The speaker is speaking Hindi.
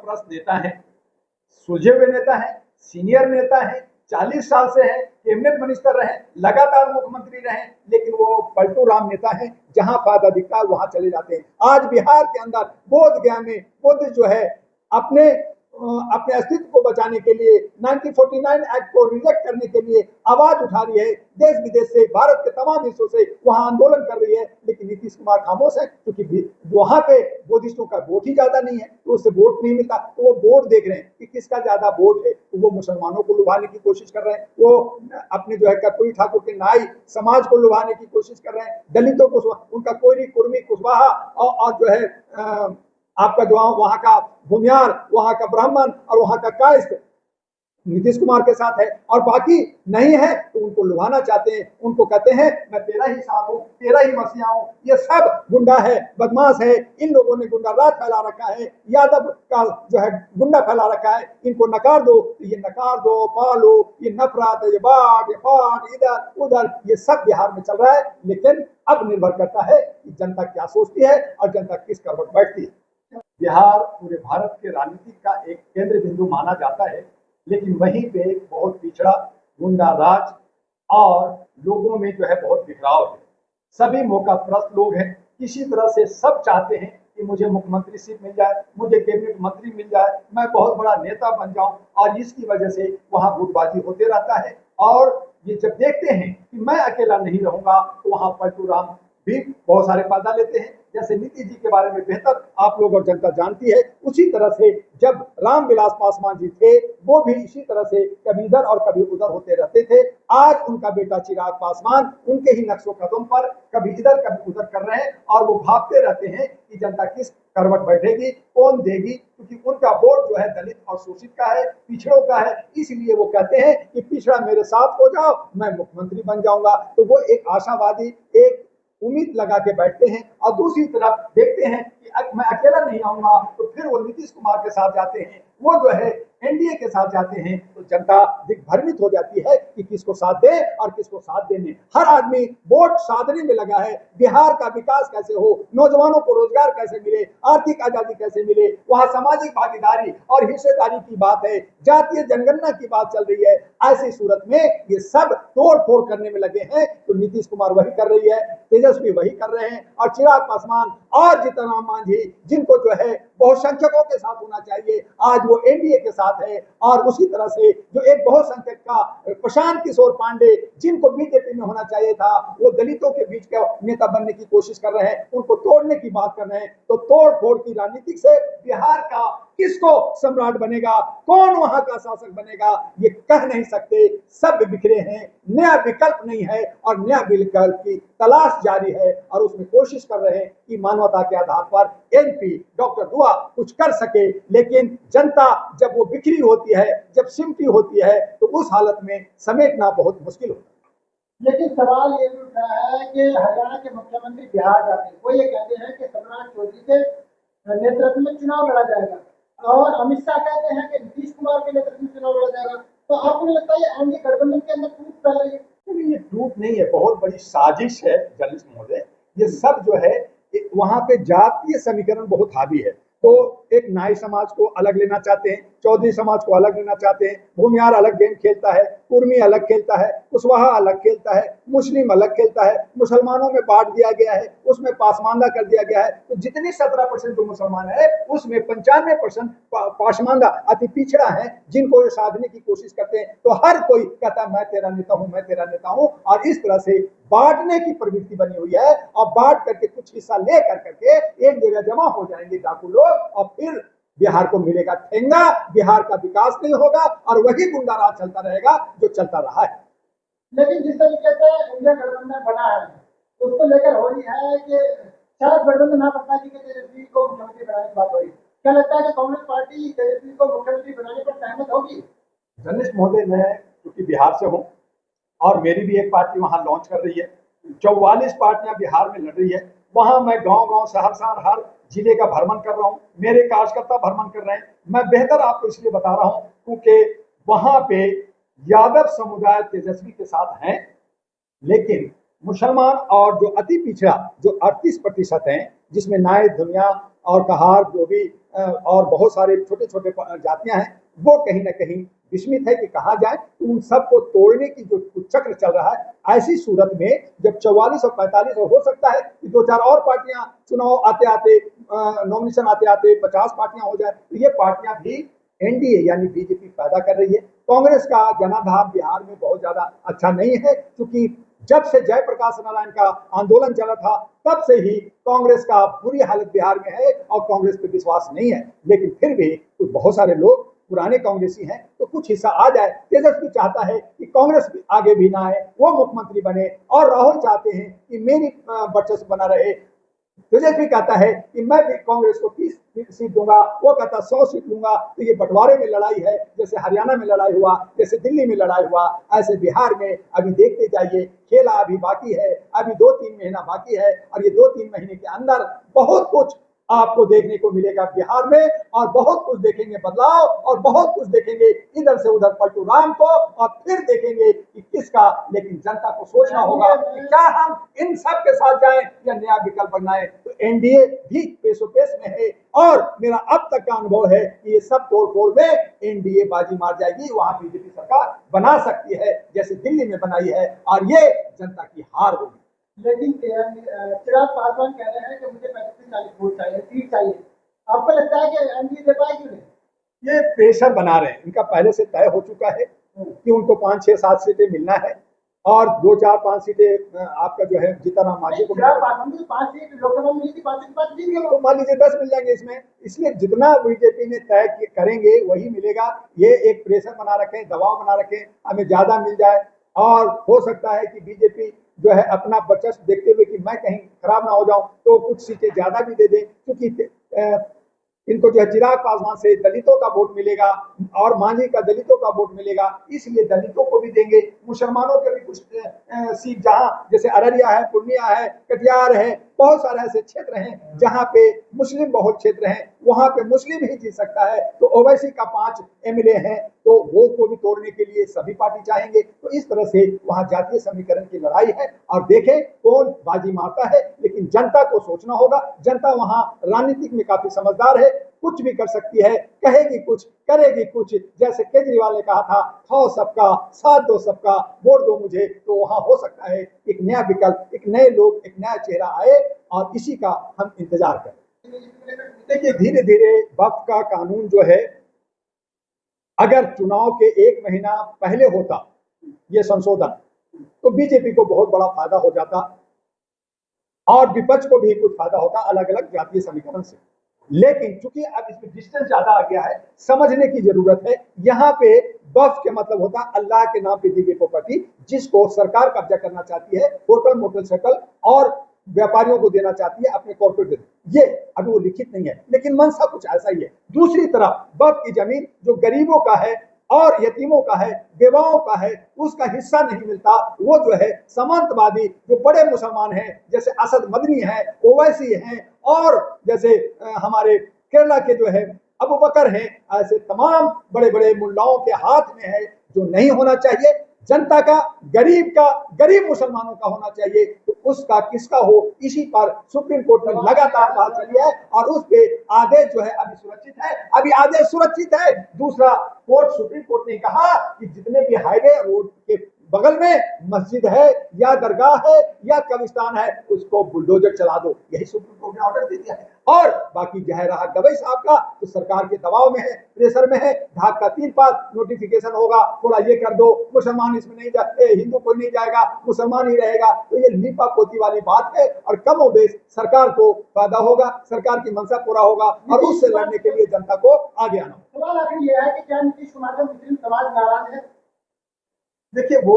मोकाप्रस्त नेता हैं, सुलझे हुए नेता हैं, सीनियर नेता हैं, 40 साल से हैं, कैबिनेट मिनिस्टर रहे, लगातार मुख्यमंत्री रहे, लेकिन वो पलटू राम नेता हैं, जहां फायदा दिखता है वहां चले जाते हैं। आज बिहार के अंदर बोध गया में बुद्ध जो है अपने अस्तित्व को बचाने के लिए 1949 एक्ट को रिजेक्ट करने के लिए आवाज उठा रही है, देश विदेश से, भारत के तमाम हिस्सों से वहां आंदोलन कर रही है, लेकिन नीतीश कुमार खामोश है, क्योंकि वहां पे बुद्धिस्टों का वोट ही ज्यादा नहीं है, तो उससे वोट नहीं मिलता। तो वो वोट देख रहे हैं कि किसका ज्यादा वोट है, तो वो मुसलमानों को लुभाने की कोशिश कर रहे हैं, वो अपने जो है कर्पूरी ठाकुर के नाई समाज को लुभाने की कोशिश कर रहे हैं, दलितों को, उनका कोयरी, कुर्मी, कुशवाहा और जो है आपका जो वहां का भूमियार, वहां का ब्राह्मण और वहां का कायस्थ नीतीश कुमार के साथ है, और बाकी नहीं है तो उनको लुभाना चाहते हैं। उनको कहते हैं मैं तेरा ही साथ हूँ, तेरा ही मसीहा हूँ। ये सब गुंडा है, बदमाश है। इन लोगों ने गुंडा राज फैला रखा है, यादव का जो है गुंडा फैला रखा है। इनको नकार दो तो ये नकार दो, पालो, ये नफरत, ये बाढ़, ये फाड़, इधर उधर, ये सब बिहार में चल रहा है। लेकिन अब निर्भर करता है कि जनता क्या सोचती है और जनता किस करवट बैठती है। बिहार पूरे भारत के राजनीति का एक केंद्र बिंदु माना जाता है, लेकिन वहीं पे बहुत पिछड़ा, गुंडा राज और लोगों में जो है बहुत बिखराव है। सभी मौकाप्रस्त लोग हैं, किसी तरह से सब चाहते हैं कि मुझे मुख्यमंत्री सीट मिल जाए, मुझे कैबिनेट मंत्री मिल जाए, मैं बहुत बड़ा नेता बन जाऊं, और इसकी वजह से वहां गुटबाजी होते रहता है। और ये जब देखते हैं कि मैं अकेला नहीं रहूंगा, तो वहां पलटू राम भी बहुत सारे फायदा लेते हैं। जैसे नीतीश जी के बारे में बेहतर आप लोग और जनता जानती है, उसी तरह से जब रामविलास पासवान जी थे, वो भी इसी तरह से कभी इधर और कभी उधर होते रहते थे। आज उनका बेटा चिराग पासवान उनके ही नक्शो कदम पर कभी इधर कभी उधर कर रहे हैं, और वो भागते रहते हैं कि जनता किस करवट बैठेगी, कौन देगी, क्योंकि उनका वोट जो है दलित और शोषित का है, पिछड़ों का है। इसलिए वो कहते हैं कि पिछड़ा मेरे साथ हो जाओ, मैं मुख्यमंत्री बन जाऊंगा। तो वो एक आशावादी, एक उम्मीद लगा के बैठते हैं, और दूसरी तरफ देखते हैं कि मैं अकेला नहीं आऊंगा, तो फिर वो नीतीश कुमार के साथ जाते हैं, वो जो है एनडीए के साथ जाते हैं। तो जनता दिग्भ्रमित हो जाती है कि किसको साथ दे और किसको साथ देने। हर आदमी वोट साधने में लगा है, बिहार का विकास कैसे हो, नौजवानों को रोजगार कैसे मिले, आर्थिक आजादी कैसे मिले, वहां सामाजिक भागीदारी और हिस्सेदारी की बात है, जातीय जनगणना की बात चल रही है। ऐसी सूरत में ये सब तोड़ फोड़ करने में लगे हैं। तो नीतीश कुमार वही कर रही है, तेजस्वी वही कर रहे हैं, और चिराग पासवान और जीतन राम मांझी, जिनको जो है बहुसंख्यकों के साथ होना चाहिए, आज वो एनडीए के साथ है। और उसी तरह से जो एक बहुसंख्यक का प्रशांत किशोर पांडे, जिनको बीजेपी में होना चाहिए था, वो दलितों के बीच का नेता बनने की कोशिश कर रहे हैं, उनको तोड़ने की बात कर रहे हैं। तो तोड़ फोड़ की राजनीति से बिहार का किसको सम्राट बनेगा, कौन वहां का शासक बनेगा, ये कह नहीं सकते। सब बिखरे हैं, नया विकल्प नहीं है, और नया विकल्प की तलाश जारी है, और उसमें कोशिश कर रहे हैं कि मानवता के आधार पर एमपी डॉक्टर दुआ कुछ कर सके। लेकिन जनता जब वो बिखरी होती है, जब सिमटी होती है, तो उस हालत में समेटना बहुत मुश्किल होता है। लेकिन सवाल ये भी उठ रहा है कि हरियाणा के मुख्यमंत्री बिहार जाते हैं, वो ये कहते हैं कि सम्राट चौधरी के नेतृत्व में चुनाव लड़ा जाएगा, और अमित शाह कहते हैं कि नीतीश कुमार के नेतृत्व में चुनाव लड़ा जाएगा। तो आपको नहीं लगता है एनडीए गठबंधन के अंदर टूट फैल रही है? ये टूट नहीं है, बहुत बड़ी साजिश है जर्नलिस्ट महोदय। ये सब जो है वहां पे जातीय समीकरण बहुत हावी है। तो एक नाई समाज को अलग लेना चाहते हैं, चौधरी समाज को अलग लेना चाहते हैं, भूमियार अलग गेम खेलता है, कुर्मी अलग खेलता है, कुशवाहा अलग खेलता है, मुस्लिम अलग खेलता है, मुसलमानों में बांट दिया गया है, उसमें पासमानदा कर दिया गया है। तो जितनी 17% जो मुसलमान है, उसमें 95% पासमानदा अति पिछड़ा है, जिनको ये साधने की कोशिश करते हैं। तो हर कोई कहता मैं तेरा नेता हूं, मैं तेरा नेता हूं, और इस तरह से बांटने की प्रवृत्ति बनी हुई है। और बांट करके कुछ हिस्सा ले करके एक जगह जमा हो जाएंगे डाकू लोग, और फिर बिहार को मिलेगा ठेंगा, बिहार का विकास नहीं होगा, और वही गुंडा राज चलता रहेगा जो चलता रहा है। लेकिन जिस तरीके से इंडिया गठबंधन बना है, उसको लेकर हो रही है कि शायद गठबंधन ना पटना जी के तेजस्वी को मुख्यमंत्री बनाने की बात हो रही है। क्या लगता है कि कांग्रेस पार्टी तेजस्वी को मुख्यमंत्री बनाने पर सहमत होगी? जर्नलिस्ट महोदय, मैं क्योंकि बिहार से हूँ, और मेरी भी एक पार्टी वहां लॉन्च कर रही है, 44 पार्टियां बिहार में लड़ रही है। वहां मैं गांव-गांव, शहर-शहर, हर जिले का भ्रमण कर रहा हूं, मेरे कार्यकर्ता भ्रमण कर रहे हैं। मैं बेहतर आपको इसलिए बता रहा हूं क्योंकि वहां पे यादव समुदाय तेजस्वी के साथ हैं, लेकिन मुसलमान और जो अति पिछड़ा जो 38% हैं, जिसमें नाई, दुनिया, और कहार जो भी और बहुत सारे छोटे छोटे जातियां हैं, वो कहीं ना कहीं विस्मित है कि कहा जाए। तो उन सबको तोड़ने की जो चक्र चल रहा है, ऐसी सूरत में जब 44 और 45 और हो सकता है कि 2-4 और पार्टियां चुनाव आते आते नॉमिनेशन आते आते 50 पार्टियां हो जाए, तो ये पार्टियां भी एनडीए यानी बीजेपी पैदा कर रही है। कांग्रेस का जनाधार बिहार में बहुत ज्यादा अच्छा नहीं है, क्योंकि जब से जयप्रकाश नारायण का आंदोलन चला था तब से ही कांग्रेस का बुरी हालत बिहार में है और कांग्रेस पे विश्वास नहीं है। लेकिन फिर भी कुछ बहुत सारे लोग पुराने कांग्रेसी हैं, तो कुछ हिस्सा आ जाए। तेजस्वी चाहता है कि कांग्रेस आगे भी ना आए, वो मुख्यमंत्री बने, और राहुल चाहते हैं कि मेरी वर्चस्व बना रहे। तेजस्वी कहता है कि मैं भी कांग्रेस को 30 सीट दूंगा, वो कहता 100 सीट दूंगा। तो ये बंटवारे में लड़ाई है, जैसे हरियाणा में लड़ाई हुआ, जैसे दिल्ली में लड़ाई हुआ, ऐसे बिहार में अभी देखते जाइए। खेला अभी बाकी है, अभी 2-3 महीना बाकी है, और ये 2-3 महीने के अंदर बहुत कुछ आपको देखने को मिलेगा बिहार में, और बहुत कुछ देखेंगे बदलाव, और बहुत कुछ देखेंगे इधर से उधर पलटू राम को, और फिर देखेंगे कि किसका। लेकिन जनता को सोचना होगा कि क्या हम इन सब के साथ जाएं या नया विकल्प बनाएं। तो एनडीए भी पेशो पेश में है, और मेरा अब तक का अनुभव है कि ये सब तोड़ फोड़ में एनडीए बाजी मार जाएगी, वहां बीजेपी सरकार बना सकती है जैसे दिल्ली में बनाई है, और ये जनता की हार होगी। लेकिन चिराग पासवान कह रहे हैं कि मुझे 35 से 40 वोट चाहिए, सीट चाहिए। आपको लगता है कि एनडीए दे पाएगी उन्हें? ये प्रेशर बना रहे हैं, इनका पहले से तय हो चुका है कि उनको 5, 6, 7 सीटें मिलना है, और 2, 4, 5 सीटें आपका जो है जीतन मांझी को, चिराग पासवान को 5 सीट लोकसभा में मिली थी, 5 सीट 5 जीत गए तो मान लीजिए 10 मिल जाएंगे इसमें। इसलिए जितना बीजेपी ने तय करेंगे वही मिलेगा। ये एक प्रेशर बना रखे, दबाव बना रखे, हमें ज्यादा मिल जाए। और हो सकता है कि बीजेपी जो है अपना वर्चस्व देखते हुए कि मैं कहीं खराब ना हो जाऊं, तो कुछ सीटें ज्यादा भी दे दे, क्योंकि इनको जो है चिराग पासवान से दलितों का वोट मिलेगा, और मांझी का दलितों का वोट मिलेगा, इसलिए दलितों को भी देंगे। मुसलमानों के भी कुछ सीट, जहां जैसे अररिया है, पूर्णिया है, कटिहार है, बहुत सारे ऐसे क्षेत्र हैं जहां पे मुस्लिम बहुल क्षेत्र हैं, वहां पे मुस्लिम ही जीत सकता है। तो ओवैसी का 5 एमएलए हैं, तो वो को भी तोड़ने के लिए सभी पार्टी चाहेंगे। तो इस तरह से वहां जातीय समीकरण की लड़ाई है, और देखें कौन बाजी मारता है। लेकिन जनता को सोचना होगा, जनता वहां राजनीतिक में काफी समझदार है, कुछ भी कर सकती है, कहेगी कुछ, करेगी कुछ। जैसे केजरीवाल ने कहा था, खाओ सबका, साथ दो सबका, वोट दो मुझे, तो वहां हो सकता है एक नया विकल्प, एक नए लोग, एक नया चेहरा आए, और इसी का हम इंतजार करें। देखिए धीरे धीरे वक्त का कानून जो है, अगर चुनाव के 1 महीना पहले होता ये संशोधन, तो बीजेपी को बहुत बड़ा फायदा हो जाता, और विपक्ष को भी कुछ फायदा होता अलग अलग जातीय समीकरण से। लेकिन चूंकि अब इसमें डिस्टेंस ज्यादा आ गया है, समझने की जरूरत है। यहाँ पे वक्फ के मतलब होता है अल्लाह के नाम पे दी गई प्रॉपर्टी, जिसको सरकार कब्जा करना चाहती है, होटल मोटरसाइकिल और व्यापारियों को देना चाहती है अपने कॉर्पोरेट। ये अभी वो लिखित नहीं है, लेकिन मंशा कुछ ऐसा ही है। दूसरी तरफ वक्फ की जमीन जो गरीबों का है और यतीमों का है, बेवाओं का है, उसका हिस्सा नहीं मिलता। वो जो है सामंतवादी जो बड़े मुसलमान हैं, जैसे असद मदनी है, ओवैसी हैं, और जैसे हमारे केरला के जो है अबू बकर हैं, ऐसे तमाम बड़े बड़े मुल्लाओं के हाथ में है, जो नहीं होना चाहिए। जनता का, गरीब मुसलमानों का होना चाहिए। तो उसका किसका हो, इसी पर सुप्रीम कोर्ट में लगातार बात चली है, और उस पे आदेश जो है अभी सुरक्षित है, अभी आदेश सुरक्षित है। दूसरा, सुप्रीम कोर्ट ने कहा कि जितने भी हाईवे रोड के बगल में मस्जिद है या दरगाह है या कब्रिस्तान है, उसको बुलडोजर चला दो, यही सुप्रीम कोर्ट ने ऑर्डर दे दिया है। और बाकी जय रहा गवई साहब का, तो सरकार के दबाव में है, प्रेशर में है। ढाक का 3 पात नोटिफिकेशन होगा, थोड़ा ये कर दो, मुसलमान इसमें नहीं जाए, हिंदू कोई नहीं जाएगा, मुसलमान ही रहेगा। तो ये लीपा पोती वाली बात है, और कम बेश सरकार को फायदा होगा, सरकार की मंशा पूरा होगा, और उससे लड़ने के लिए जनता को आगे आना होगा। सवाल आखिर ये है कि क्या नीतीश कुमार का मुस्लिम समाज नाराज है? देखिए वो